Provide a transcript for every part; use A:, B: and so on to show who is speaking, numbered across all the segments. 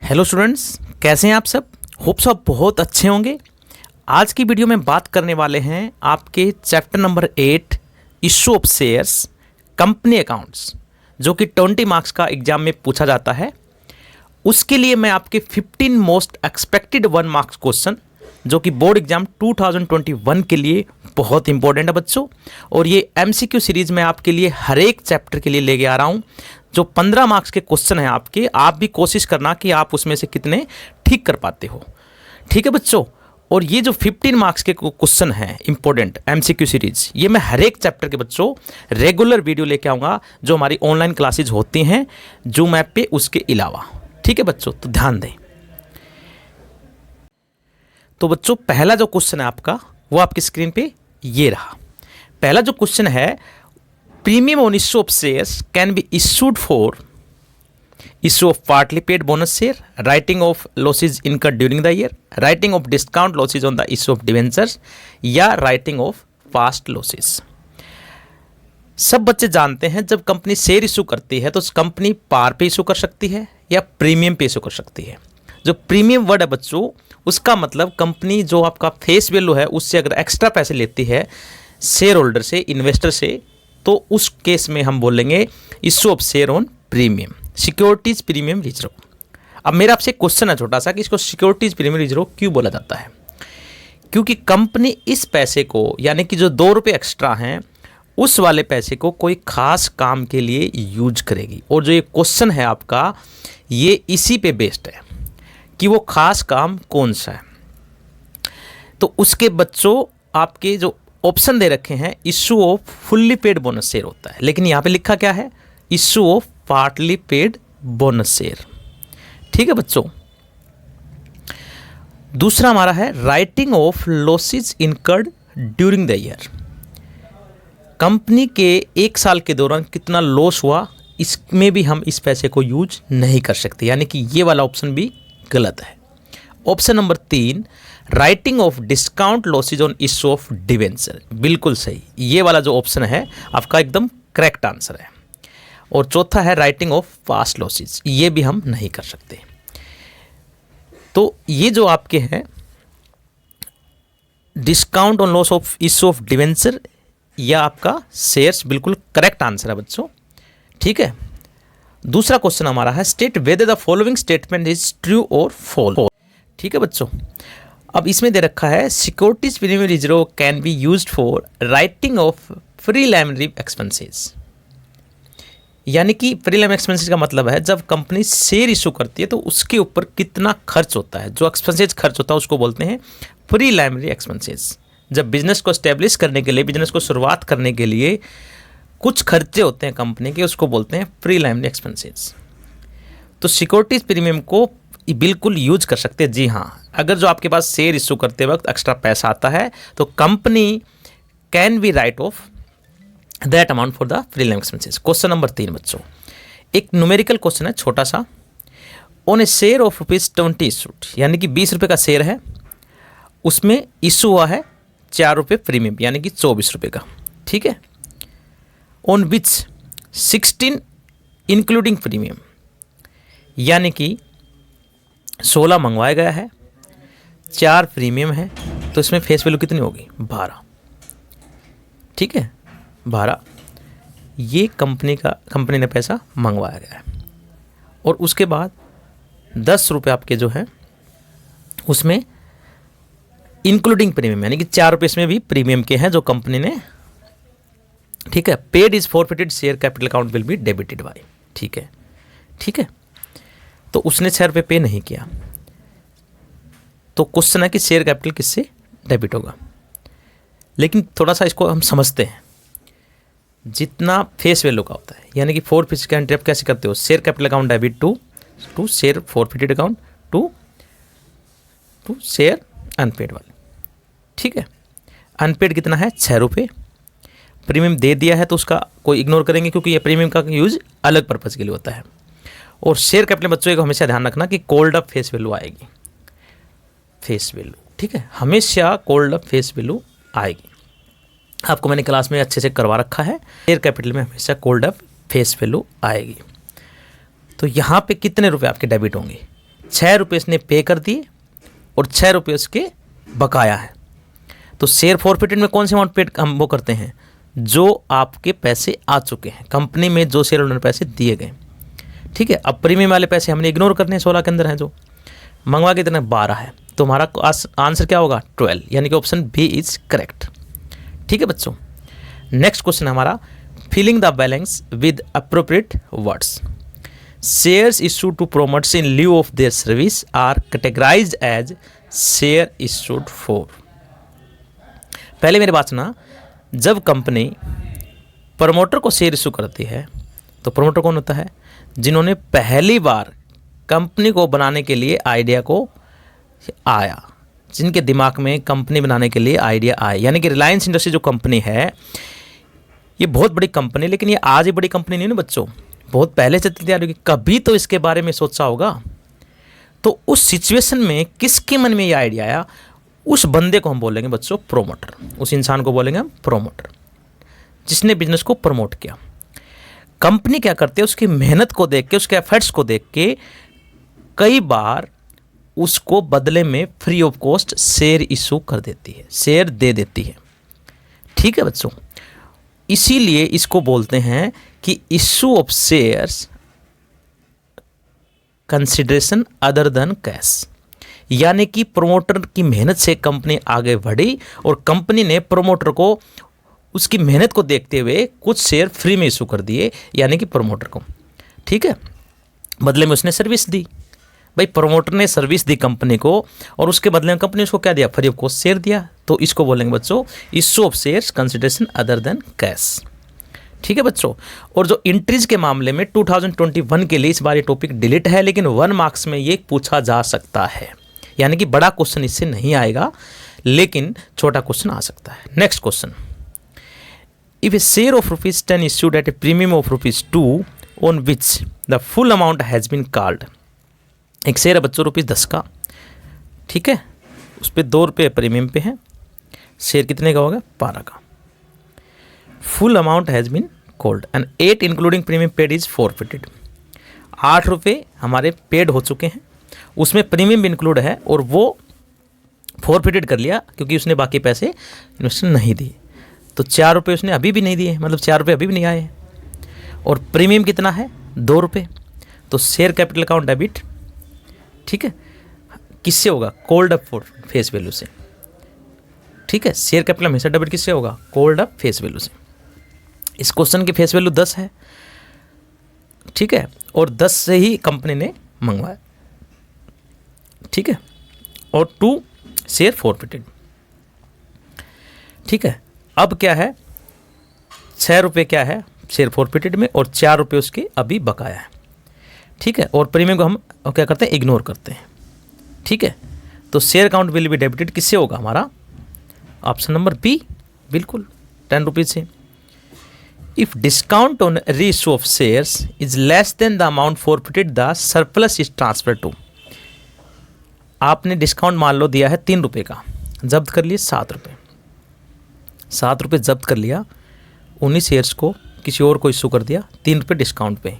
A: Hello students, कैसे हैं आप सब। होप सब बहुत अच्छे होंगे। आज की वीडियो में बात करने वाले हैं आपके chapter number 8 issue of shares company accounts, जो कि 20 मार्क्स का एग्जाम में पूछा जाता है। उसके लिए मैं आपके 15 मोस्ट एक्सपेक्टेड 1 मार्क्स क्वेश्चन, जो कि बोर्ड एग्जाम 2021 के लिए बहुत इंपॉर्टेंट है बच्चों, और ये MCQ सीरीज में आपके लिए हर एक चैप्टर के लिए लेके आ रहा हूँ। जो 15 मार्क्स के क्वेश्चन हैं आपके, आप भी कोशिश करना कि आप उसमें से कितने ठीक कर पाते हो। ठीक है बच्चों। और ये जो 15 मार्क्स के क्वेश्चन हैं इंपॉर्टेंट MCQ सीरीज, ये मैं हर एक चैप्टर के बच्चों रेगुलर वीडियो लेके आऊँगा, जो हमारी ऑनलाइन क्लासेज होती हैं जूम ऐप पे, उसके अलावा। ठीक है बच्चों, तो ध्यान दें। तो बच्चों, पहला जो क्वेश्चन है आपका, वो आपकी स्क्रीन पे ये रहा। पहला जो क्वेश्चन है, premium on issue of shares can be issued for issue of partly paid bonus share, writing of losses incurred during the year, writing of discount losses on the issue of debentures, या writing of past losses. सब बच्चे जानते हैं जब company share issue करती है तो company पार पे इशू कर सकती है या प्रीमियम पे इशू कर सकती है। जो प्रीमियम वर्ड है बच्चों, उसका मतलब कंपनी जो आपका फेस वैल्यू है उससे अगर एक्स्ट्रा पैसे लेती है शेयर होल्डर से, इन्वेस्टर से, तो उस केस में हम बोलेंगे issue of share on premium, securities premium reserve. अब मेरा आपसे क्वेश्चन है छोटा सा कि इसको सिक्योरिटीज प्रीमियम रिजर्व क्यों बोला जाता है। क्योंकि कंपनी इस पैसे को, यानी कि जो 2 रुपये एक्स्ट्रा हैं, उस वाले पैसे को कोई खास काम के लिए यूज करेगी। और जो ये क्वेश्चन है आपका, ये इसी पे बेस्ड है कि वो खास काम कौन सा है। तो उसके बच्चों आपके जो ऑप्शन दे रखे हैं, issue off fully paid bonus share होता है, लेकिन यहाँ पे लिखा क्या है, issue of partly paid bonus share. ठीक है बच्चों। दूसरा हमारा है writing of losses incurred during the year. Company के 1 साल के दौरान कितना लॉस हुआ, इसमें भी हम इस पैसे को यूज नहीं कर सकते, यानी कि ये वाला ऑप्शन भी गलत है। Option number 3, writing of discount losses on issue of debenture, बिल्कुल सही। ये वाला जो ऑप्शन है आपका एकदम करेक्ट आंसर है। और चौथा है राइटिंग ऑफ पास्ट लॉसेज, ये भी हम नहीं कर सकते। तो ये जो आपके हैं discount on loss of issue of debenture या आपका शेयर्स, बिल्कुल करेक्ट आंसर है बच्चों। ठीक है। दूसरा क्वेश्चन हमारा है, state whether the following statement is true और फॉल्स। ठीक है बच्चों। अब इसमें दे रखा है securities premium reserve can be used for writing of preliminary expenses. यानी कि प्रीलिमिनरी एक्सपेंसेस का मतलब है जब कंपनी शेयर इशू करती है तो उसके ऊपर कितना खर्च होता है, जो एक्सपेंसेस खर्च होता है उसको बोलते हैं प्रीलिमिनरी एक्सपेंसेस। जब बिजनेस को एस्टेब्लिश करने के लिए, बिजनेस को शुरुआत करने के लिए कुछ खर्चे होते हैं कंपनी के, उसको बोलते हैं प्रीलिमिनरी एक्सपेंसेस। तो सिक्योरिटीज प्रीमियम को बिल्कुल यूज कर सकते हैं। जी हाँ, अगर जो आपके पास शेयर इशू करते वक्त एक्स्ट्रा पैसा आता है तो company can be right of that amount for the preliminary expenses. Question number 3 बच्चों, एक न्यूमेरिकल क्वेश्चन है छोटा सा। On A share of ₹20 issued, यानी कि 20 रुपये का शेयर है, उसमें इशू हुआ है 4 रुपये प्रीमियम, यानी कि 24 रुपये का। ठीक है। ऑन विच 16 इंक्लूडिंग प्रीमियम, यानी कि 16 मंगवाया गया है, 4 प्रीमियम है, तो इसमें फेस वैल्यू कितनी होगी, 12। ठीक है, 12 ये कंपनी ने पैसा मंगवाया गया है। और उसके बाद 10 रुपये आपके जो है उसमें इंक्लूडिंग प्रीमियम, यानी कि 4 रुपये इसमें भी प्रीमियम के हैं जो कंपनी ने। ठीक है। Paid is forfeited share capital account will be debited bye. ठीक है। ठीक है। तो उसने 6 रुपये पे नहीं किया, तो क्वेश्चन है कि शेयर कैपिटल किससे डेबिट होगा। लेकिन थोड़ा सा इसको हम समझते हैं, जितना फेस वैल्यू का होता है, यानी कि फॉरफिट का एंट्री आप कैसे करते हो, share capital account debit to share forfeited account to share unpaid वाले। ठीक है। अनपेड कितना है, 6 रुपये। प्रीमियम दे दिया है तो उसका कोई इग्नोर करेंगे, क्योंकि ये प्रीमियम का यूज अलग पर्पज़ के लिए होता है। और शेयर कैपिटल बच्चों को हमेशा ध्यान रखना कि कोल्ड अप फेस वैल्यू आएगी, फेस वैल्यू। ठीक है, हमेशा कोल्ड अप फेस वैल्यू आएगी। आपको मैंने क्लास में अच्छे से करवा रखा है, शेयर कैपिटल में हमेशा कोल्ड अप फेस वैल्यू आएगी। तो यहाँ पे कितने रुपए आपके डेबिट होंगे, ₹6 इसने पे कर दिए और ₹6 उसके बकाया है। तो शेयर फॉरफिटेड में कौन से अमाउंट पेड हम वो करते हैं, जो आपके पैसे आ चुके हैं, कंपनी में जो शेयर होल्डर ने पैसे दिए गए। ठीक है, अब प्रीमियम वाले पैसे हमने इग्नोर करने हैं, 16 के अंदर हैं, जो मंगवा के इतने 12 है, तो हमारा आंसर क्या होगा 12, यानी कि ऑप्शन बी इज करेक्ट। ठीक है बच्चों, नेक्स्ट क्वेश्चन हमारा, filling the balance with appropriate words. Shares issued to promoters in lieu of their service are categorised as share issued for. पहले मेरी बात सुना, जब कंपनी प्रमोटर को शेयर इशू करती है तो प्रमोटर कौन होता है, जिन्होंने पहली बार कंपनी को बनाने के लिए आइडिया को आया, जिनके दिमाग में कंपनी बनाने के लिए आइडिया आए। यानी कि रिलायंस इंडस्ट्री जो कंपनी है, ये बहुत बड़ी कंपनी, लेकिन ये आज ही बड़ी कंपनी नहीं ना बच्चों, बहुत पहले से तैयार होगी, कभी तो इसके बारे में सोचा होगा। तो उस सिचुएशन में किसके मन में ये आइडिया आया, उस बंदे को हम बोलेंगे बच्चों प्रोमोटर, उस इंसान को बोलेंगे हम प्रोमोटर, जिसने बिजनेस को प्रमोट किया। कंपनी क्या करती है, उसकी मेहनत को देख के, उसके एफर्ट्स को देख के कई बार उसको बदले में free of cost share issue कर देती है, शेयर दे देती है। ठीक है बच्चों, इसीलिए इसको बोलते हैं कि issue of shares consideration other than cash. यानी कि प्रोमोटर की मेहनत से कंपनी आगे बढ़ी और कंपनी ने प्रोमोटर को उसकी मेहनत को देखते हुए कुछ शेयर फ्री में इशू कर दिए, यानी कि प्रोमोटर को। ठीक है, बदले में उसने सर्विस दी। भाई प्रोमोटर ने सर्विस दी कंपनी को और उसके बदले में कंपनी उसको क्या दिया, फ्री ऑफ कॉस्ट शेयर दिया। तो इसको बोलेंगे बच्चों issue of shares consideration other than cash. ठीक है बच्चों, और जो एंट्रीज के मामले में 2021 के लिए इस बार ये टॉपिक डिलीट है, लेकिन 1 मार्क्स में ये पूछा जा सकता है, यानी कि बड़ा क्वेश्चन इससे नहीं आएगा, लेकिन छोटा क्वेश्चन आ सकता है। Next question, if a share of ₹10 issued at a premium of ₹2 on which the full amount has been called। एक शेयर है बच्चों ₹10 का, ठीक है, उस पर ₹2 प्रीमियम पे है, शेयर कितने का होगा 12 का। Full amount has been called and 8 including premium paid is forfeited. ₹8 हमारे पेड हो चुके हैं, उसमें प्रीमियम भी इंक्लूड है और वो फॉरफिटेड कर लिया क्योंकि उसने बाकी पैसे इन्वेस्टर नहीं दिए। तो ₹4 उसने अभी भी नहीं दिए, मतलब ₹4 अभी भी नहीं आए, और प्रीमियम कितना है ₹2। तो शेयर कैपिटल अकाउंट डेबिट, ठीक है, किससे होगा, कॉल्ड अप फेस वैल्यू से। ठीक है, शेयर कैपिटल हमेशा डेबिट किससे होगा, कॉल्ड अप फेस वैल्यू से। इस क्वेश्चन की फेस वैल्यू 10 है, ठीक है, और 10 से ही कंपनी ने मंगवाया। ठीक है, और 2 शेयर फॉरफिटेड। ठीक है, अब क्या है, ₹6 क्या है शेयर फॉरफिटेड में और ₹4 उसके अभी बकाया है। ठीक है, और प्रीमियम को हम क्या करते हैं, इग्नोर करते हैं। ठीक है, तो share account will be debited किससे होगा, हमारा ऑप्शन नंबर बी, बिल्कुल ₹10 से। If discount on reissue of shares is less than the amount forfeited the surplus is transfer to. आपने डिस्काउंट मान लो दिया है ₹3 का, जब्त कर लिए ₹7। ₹7 जब्त कर लिया, उन्हीं शेयर्स को किसी और को इशू कर दिया ₹3 डिस्काउंट पे।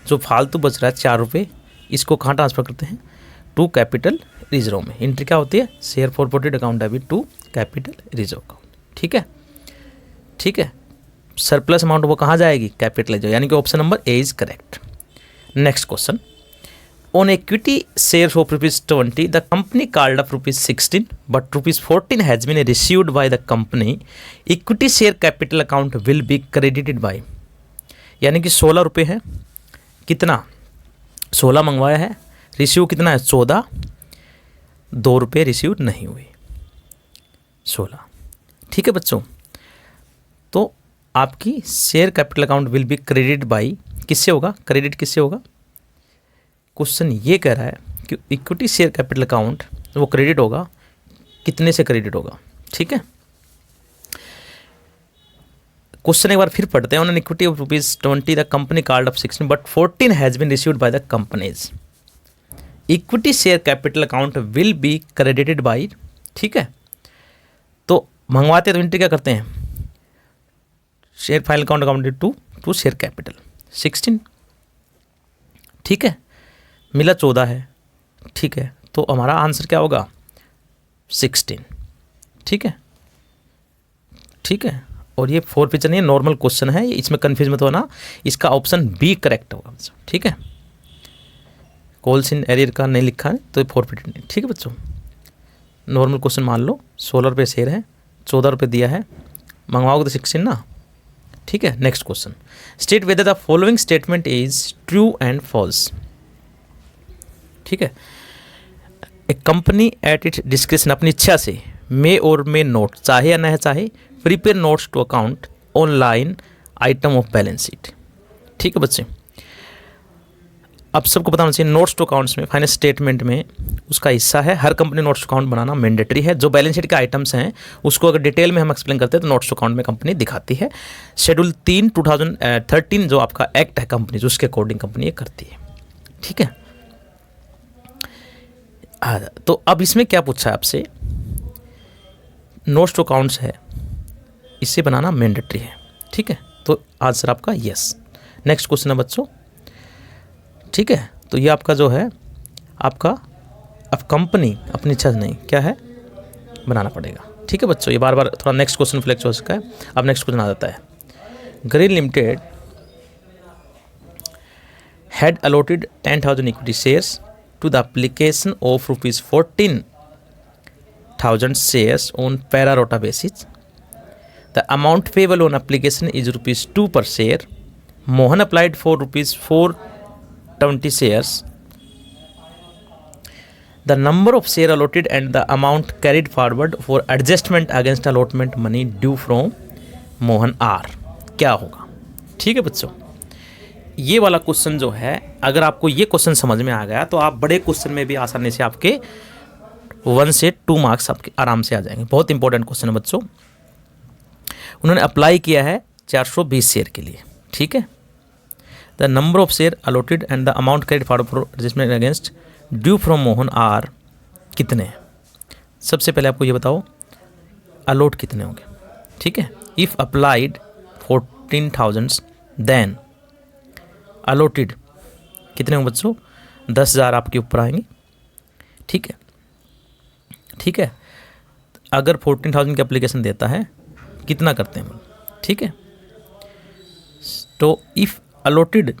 A: जो फालतू बच रहा है ₹4, इसको कहाँ ट्रांसफ़र करते हैं, टू कैपिटल रिजर्व में। एंट्री क्या होती है, share forfeited account debit to capital reserve account. ठीक है, ठीक है, सरप्लस अमाउंट वो कहाँ जाएगी, कैपिटल रिजर्व, यानी कि option number A is correct. Next question, on equity share of ₹20 the company called up ₹16 but ₹14 has been received by the company, equity share capital account will be credited by. यानी कि ₹16 है, कितना 16 मंगवाया है, receive कितना है 14, ₹2 receive नहीं हुए 16। ठीक है बच्चों, तो आपकी share capital account will B credit by किससे होगा, क्रेडिट किससे होगा, क्वेश्चन ये कह रहा है कि इक्विटी शेयर कैपिटल अकाउंट वो क्रेडिट होगा, कितने से क्रेडिट होगा। ठीक है, क्वेश्चन एक बार फिर पढ़ते हैं। On an equity of ₹20 the company called up 16 but 14 has been received by the companies, equity share capital account will be credited by. ठीक है, तो मंगवाते तो एंट्री क्या करते हैं, share file account accounted to share capital 16। ठीक है, मिला 14 है, ठीक है, तो हमारा आंसर क्या होगा 16। ठीक है, ठीक है। और ये 4 पिक्चर नहीं, नॉर्मल क्वेश्चन है, इसमें कन्फ्यूज मत होना, इसका ऑप्शन बी करेक्ट होगा बच्चों। ठीक है, कोल्स इन एरियर का नहीं लिखा है तो 4 पिक्चर नहीं। ठीक है बच्चों, नॉर्मल क्वेश्चन मान लो। 16 रुपये शेयर है, 14 रुपये दिया है, मंगवाओगे तो 16 ना। ठीक है, next question, state whether the following statement is true and false. ठीक है, एक कंपनी एट इट डिस्क्रिप्शन अपनी इच्छा से मे और मे नोट, चाहे या न चाहे, prepare notes to account online item of balance sheet. ठीक है बच्चे, अब सबको बताना चाहिए नोट्स टू अकाउंट्स में, फाइनेंस स्टेटमेंट में उसका हिस्सा है। हर कंपनी नोट्स टू अकाउंट बनाना मैंडेटरी है। जो बैलेंस शीट के आइटम्स हैं उसको अगर डिटेल में हम एक्सप्लेन करते हैं तो नोट्स टू अकाउंट में कंपनी दिखाती है। शेड्यूल 3 2013 जो आपका एक्ट है कंपनी, जो उसके अकॉर्डिंग कंपनी ये करती है। ठीक है, तो अब इसमें क्या पूछा है आपसे, नोट्स टू अकाउंट्स है, इसे बनाना मैंडेटरी है। ठीक है, तो आंसर आपका यस। नेक्स्ट क्वेश्चन है बच्चों। ठीक है, तो ये आपका जो है आपका अब कंपनी अपनी इच्छा से नहीं क्या है बनाना पड़ेगा। ठीक है बच्चों, ये बार बार थोड़ा नेक्स्ट क्वेश्चन फ्लेक्स हो सका है। अब नेक्स्ट क्वेश्चन आ जाता है, green limited had allotted 10,000 equity shares to the application of rupees 14,000 shares on pro rata basis. The amount payable on application is rupees 2 per share. Mohan applied for rupees 420 shares. The number of share allotted and the amount carried forward for adjustment against allotment money due from Mohan are. क्या होगा? ठीक है बच्चों, ये वाला question जो है, अगर आपको ये क्वेश्चन समझ में आ गया तो आप बड़े क्वेश्चन में भी आसानी से आपके 1 से 2 मार्क्स आपके आराम से आ जाएंगे। बहुत इंपॉर्टेंट क्वेश्चन है बच्चों। उन्होंने अप्लाई किया है 420 शेयर के लिए। ठीक है, the number of share allotted and the amount credit for adjustment against due from Mohan are कितने। सबसे पहले आपको ये बताओ अलॉट कितने होंगे। ठीक है, इफ़ अप्लाइड 14,000 देन अलॉटेड कितने होंगे बच्चों, 10,000 आपके ऊपर आएंगे। ठीक है, ठीक है, अगर 14,000 की एप्लीकेशन देता है कितना करते हैं। ठीक है, तो इफ़ अलॉटेड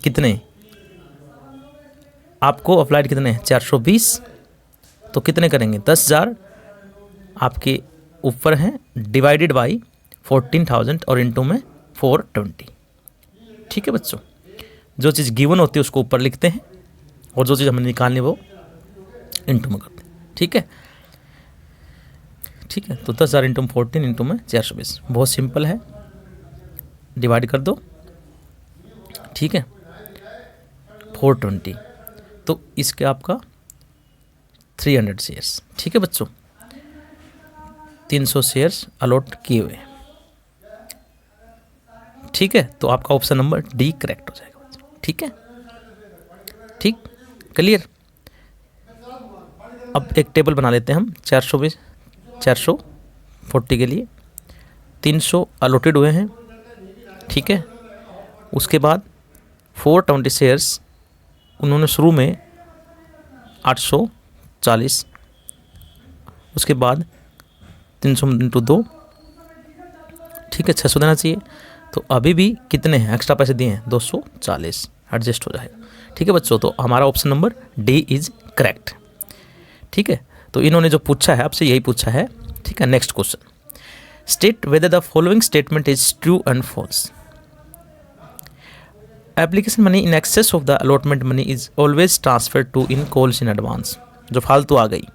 A: कितने आपको अप्लाइड कितने 420, तो कितने करेंगे 10,000 आपके ऊपर हैं डिवाइडेड बाई 14,000 और इनटू में 420। ठीक है बच्चों, जो चीज़ गिवन होती है उसको ऊपर लिखते हैं और जो चीज़ हमें निकालनी वो इंटू में करते हैं। ठीक है, ठीक है, तो 10,000 इंटू 14 इंटू में 420, बहुत सिंपल है, डिवाइड कर दो। ठीक है, 420, तो इसके आपका 300 शेयर्स। ठीक है बच्चों, 300 शेयर्स अलॉट किए हुए। ठीक है, तो आपका ऑप्शन नंबर डी करेक्ट हो जाएगा। ठीक है, ठीक, क्लियर। अब एक टेबल बना लेते हैं हम 440 के लिए 300 अलॉटेड हुए हैं। ठीक है, उसके बाद 420 शेयर्स उन्होंने शुरू में 840, उसके बाद 300 इंटू 2, ठीक है 600 देना चाहिए। तो अभी भी कितने हैं एक्स्ट्रा पैसे दिए हैं 240, एडजस्ट हो जाएगा। ठीक है बच्चों, तो हमारा option number D is correct. ठीक है, तो इन्होंने जो पूछा है आपसे यही पूछा है। ठीक है, next question, state whether the following statement is true and false. Application money in excess of the allotment money is always transfer to in calls in advance. जो फालतू आ गई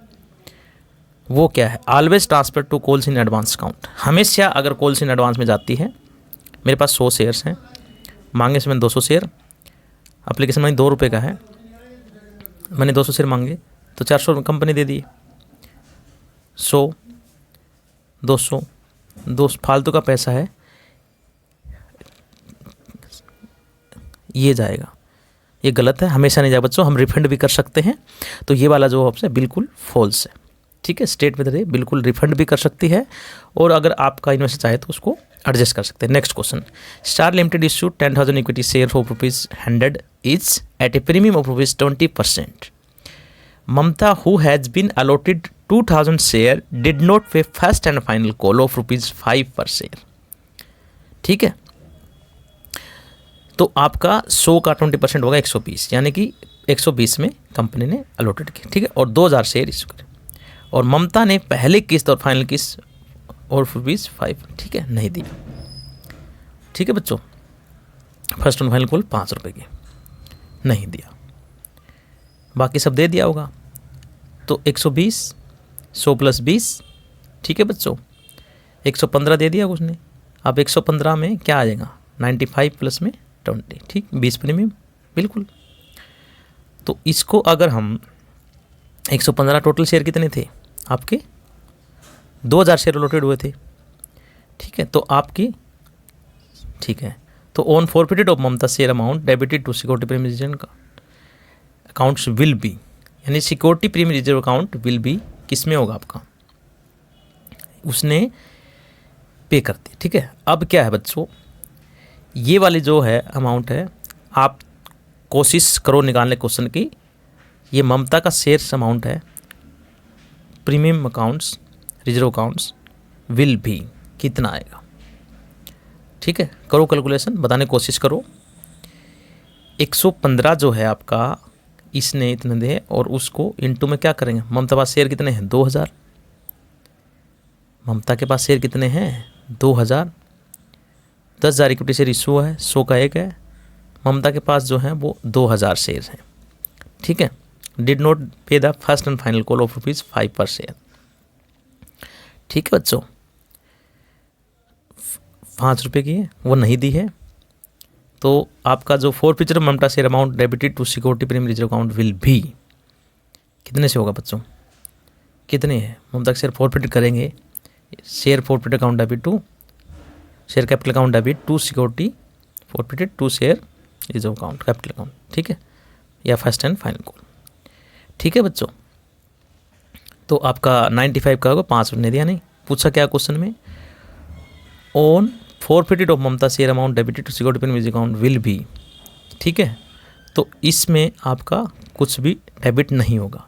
A: वो क्या है, always transfer to calls in advance account. हमेशा अगर calls in advance में जाती है, मेरे पास 100 शेयर्स हैं, मांगे से मैंने 200 शेयर, एप्लीकेशन मनी 2 रुपये का है, मैंने 200 शेयर मांगे तो 400 कंपनी दे दी। 100 200 फालतू का पैसा है, ये जाएगा, ये गलत है, हमेशा नहीं जाएगा बच्चों। हम रिफंड भी कर सकते हैं, तो ये वाला जो ऑप्शन है बिल्कुल फॉल्स है। ठीक है, स्टेट में दे बिल्कुल रिफंड भी कर सकती है, और अगर आपका इन्वेस्टर चाहे तो उसको एडजस्ट कर सकते हैं। Next question, star limited issue 10,000 equity share for ₹100 is at a premium of ₹20%। Mamata who has been allotted 2000 share did not pay first and final call of ₹5 per share. ठीक है, तो आपका 100 का 20% होगा 120, यानी कि 120 में कंपनी ने अलॉटेड किया। ठीक है, और 2000 शेयर इशू करे, और ममता ने पहले किस्त और फाइनल किस्त और ₹5 ठीक है नहीं दिया। ठीक है बच्चों, फर्स्ट एंड फाइनल कॉल ₹5 की नहीं दिया, बाकी सब दे दिया होगा। तो 120, 100 + 20, ठीक है बच्चों, 115 दे दिया उसने। अब 115 में क्या आ जाएगा, 95 + में 20, ठीक, 20 प्रीमियम, बिल्कुल। तो इसको अगर हम 115 टोटल शेयर कितने थे आपके, 2000 शेयर अलॉटेड हुए थे। ठीक है, तो आपकी, ठीक है, तो on forfeited of Mamta share amount debited to security premium reserve का अकाउंट्स विल बी, यानी security premium reserve account will be किस में होगा आपका, उसने पे कर दी। ठीक है, अब क्या है बच्चों, ये वाली जो है अमाउंट है, आप कोशिश करो निकालने क्वेश्चन की, ये ममता का शेयर्स अमाउंट है, premium accounts reserve accounts will भी कितना आएगा। ठीक है, करो कैलकुलेशन, बताने की कोशिश करो। 115 जो है आपका, इसने इतने दे, और उसको इनटू में क्या करेंगे, ममता के पास शेयर कितने हैं, 2000, ममता के पास शेयर कितने हैं, 2000, 10,000 इक्विटी शेयर इशू है, 100 का एक है, ममता के पास जो है वो 2000 शेयर हैं। ठीक है, डिड नॉट पे the first and final call of ₹5 per share. ठीक है बच्चों, ₹5 की है, वो नहीं दी है, तो आपका जो forfeiture Mamta share amount debited to security premium reserve account will भी कितने से होगा बच्चों, कितने हैं, ममता शेयर फॉरफिट करेंगे, share forfeit account debit to share capital account debit to security forfeited to share reserve account capital account. ठीक है, या फर्स्ट एंड फाइनल कॉल। ठीक है बच्चों, तो आपका 95 का होगा, 5 ने दिया नहीं, पूछा क्या क्वेश्चन में, on forfeited of Mamta share amount debited to security premium reserve account will भी। ठीक है, तो इसमें आपका कुछ भी डेबिट नहीं होगा,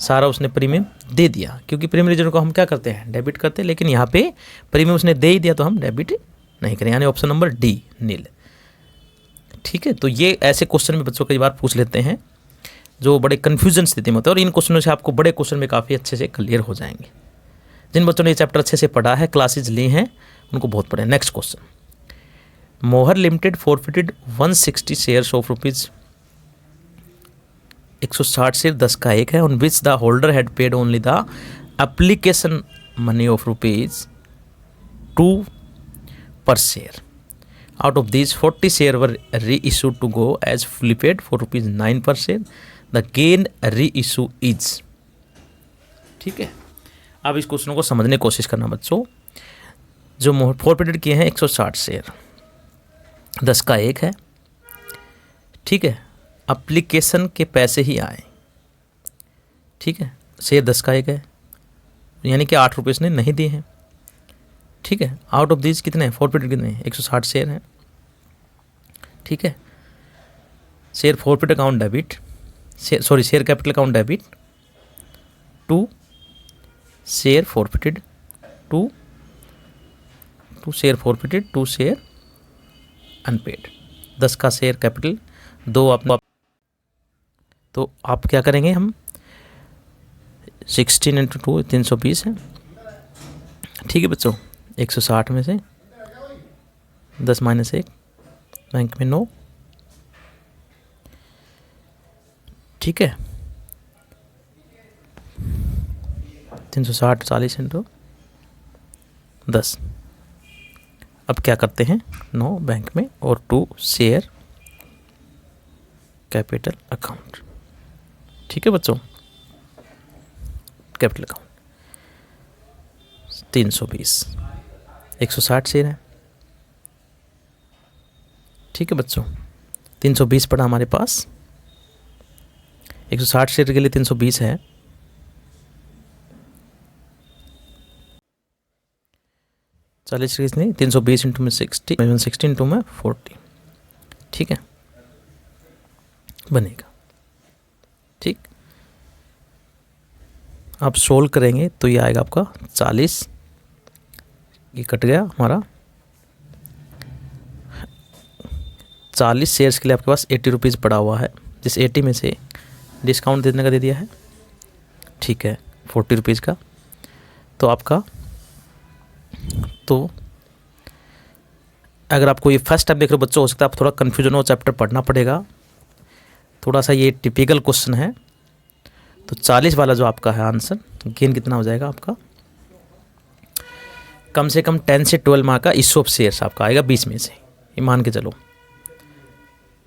A: सारा उसने प्रीमियम दे दिया, क्योंकि प्रीमियम रिजर्व को हम क्या करते हैं, डेबिट करते हैं, लेकिन यहाँ पे प्रीमियम उसने दे ही दिया तो हम डेबिट नहीं करें, यानी ऑप्शन नंबर डी नील। ठीक है, तो ये ऐसे क्वेश्चन में बच्चों कई बार पूछ लेते हैं जो बड़े कन्फ्यूजन स्थिति में होते हैं, और इन क्वेश्चनों से आपको बड़े क्वेश्चन में काफ़ी अच्छे से क्लियर हो जाएंगे। जिन बच्चों ने ये चैप्टर अच्छे से पढ़ा है, क्लासेज ली हैं, उनको बहुत पढ़े। Next question, Mohar limited forfeited 160 shares of ₹160 share 10 का एक है, on which the holder had paid only the application money of ₹2 per share. Out of these 40 share were reissued to go as fully paid for ₹9 per share. The gain re-issue is। ठीक है, अब इस question को समझने की कोशिश करना बच्चों। जो फॉरफिटेड किए हैं 160 शेयर, 10 का एक है। ठीक है, एप्लीकेशन के पैसे ही आए। ठीक है, शेयर 10 का एक है, यानी कि ₹8 इसने नहीं दिए हैं। ठीक है, आउट ऑफ दिस कितने हैं, फॉरफिटेड कितने हैं, 160 शेयर हैं। ठीक है, share forfeit account debit, share capital account debit to share forfeited to share forfeited to share unpaid. 10 का शेयर कैपिटल, 2 आप, तो आप क्या करेंगे, हम 16 × 2 320 है। ठीक है बच्चों, 160 में से 10 - 1, बैंक में 9। ठीक है, 360 40 × 10। अब क्या करते हैं, 9 बैंक में और 2 शेयर कैपिटल अकाउंट। ठीक है बच्चों, कैपिटल अकाउंट 320, 160 शेयर है। ठीक है बच्चों, 320 पड़ा हमारे पास, 160 शेयर के लिए 320 है। चालीस नहीं, 320 × में 60, 160 × में 40। ठीक है, बनेगा। ठीक, आप सोल्व करेंगे तो ये आएगा आपका 40, ये कट गया हमारा 40 शेयर्स के लिए आपके पास 80 रुपीज़ पड़ा हुआ है, जिस 80 में से डिस्काउंट देने का दे दिया है, ठीक है 40 रुपीज़ का। तो आपका तो अगर आपको ये फर्स्ट टाइम देख रहे हो बच्चों, हो सकता है आप थोड़ा कन्फ्यूजन हो, चैप्टर पढ़ना पड़ेगा, थोड़ा सा ये टिपिकल क्वेश्चन है। तो 40 वाला जो आपका है आंसर, गेन कितना हो जाएगा आपका, कम से कम 10 से 12 मार्क का इशू ऑफ शेयर्स आपका आएगा 20 में से, ये मान के चलो,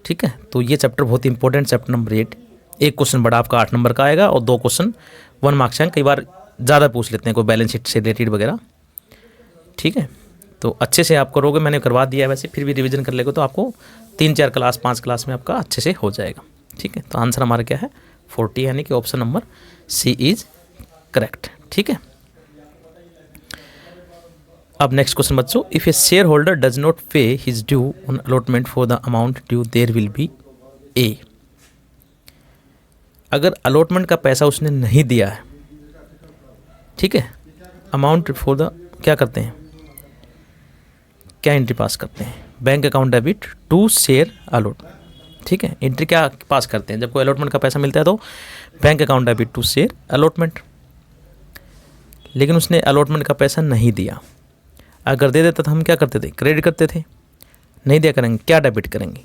A: ठीक है। तो ये चैप्टर बहुत इंपॉर्टेंट, चैप्टर नंबर 8। एक क्वेश्चन बड़ा आपका 8 नंबर का आएगा और 2 क्वेश्चन 1 मार्क्स हैं, कई बार ज़्यादा पूछ लेते हैं कोई बैलेंस शीट से रिलेटेड वगैरह, ठीक है। तो अच्छे से आप करोगे, मैंने करवा दिया है वैसे, फिर भी रिवीजन कर लेगा तो आपको 3-4 क्लास 5 क्लास में आपका अच्छे से हो जाएगा, ठीक है। तो आंसर हमारा क्या है 40, यानी कि option number C is correct, ठीक है। अब नेक्स्ट क्वेश्चन बच्चों, if a share holder does not pay his due on allotment for the amount due there will be a. अगर अलॉटमेंट का पैसा उसने नहीं दिया है, ठीक है, अमाउंट फॉर द क्या करते हैं, क्या एंट्री पास करते हैं, bank account debit to share allot, ठीक है। एंट्री क्या पास करते हैं, जब कोई अलॉटमेंट का पैसा मिलता है तो bank account debit to share allotment. लेकिन उसने अलॉटमेंट का पैसा नहीं दिया, अगर दे देता तो हम क्या करते थे, क्रेडिट करते थे, नहीं दिया करेंगे क्या डेबिट करेंगे।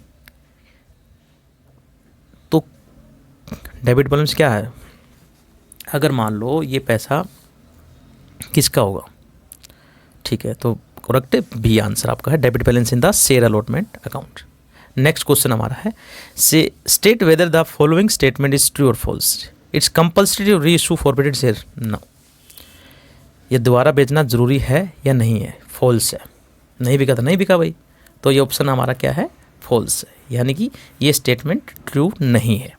A: तो डेबिट बैलेंस क्या है, अगर मान लो ये पैसा किसका होगा, ठीक है, तो करेक्ट बी आंसर आपका है, debit balance in the share allotment account. Next question हमारा है, से state whether the following statement is true और false, it's compulsory to reissue forfeited share, no. ये दोबारा बेचना जरूरी है या नहीं है, फॉल्स है, नहीं बिका तो नहीं बिका भाई, तो ये ऑप्शन हमारा क्या है फॉल्स है, यानी कि ये स्टेटमेंट ट्रू नहीं है।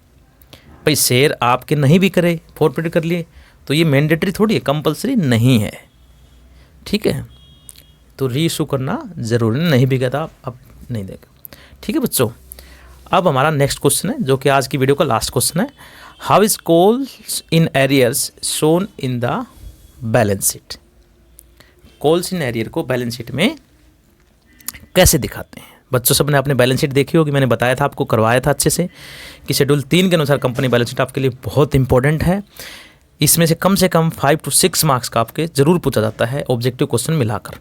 A: भाई शेयर आपके नहीं भी करे, फॉरबिड कर लिए, तो ये मैंडेटरी थोड़ी है, कंपल्सरी नहीं है, ठीक है। तो री इशू करना ज़रूरी नहीं बिका था अब नहीं देगा, ठीक है बच्चों। अब हमारा नेक्स्ट क्वेश्चन है जो कि आज की वीडियो का लास्ट क्वेश्चन है, how is calls in arrears shown in the balance sheet. Calls in arrear को बैलेंस शीट में कैसे दिखाते हैं बच्चों, सबने आपने बैलेंस शीट देखी होगी, मैंने बताया था आपको, करवाया था अच्छे से कि शेड्यूल 3 के अनुसार कंपनी बैलेंस शीट आपके लिए बहुत इंपॉर्टेंट है। इसमें से कम 5 to 6 मार्क्स का आपके जरूर पूछा जाता है ऑब्जेक्टिव क्वेश्चन मिलाकर।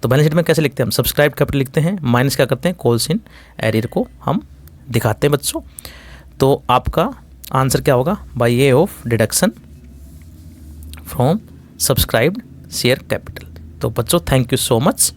A: तो बैलेंस शीट में कैसे लिखते हैं हम, सब्सक्राइब कैपिटल लिखते हैं, माइनस क्या करते हैं, कॉल्स इन एरियर को हम दिखाते हैं बच्चों। तो आपका आंसर क्या होगा, by way of deduction from subscribed share capital. तो बच्चों थैंक यू सो मच।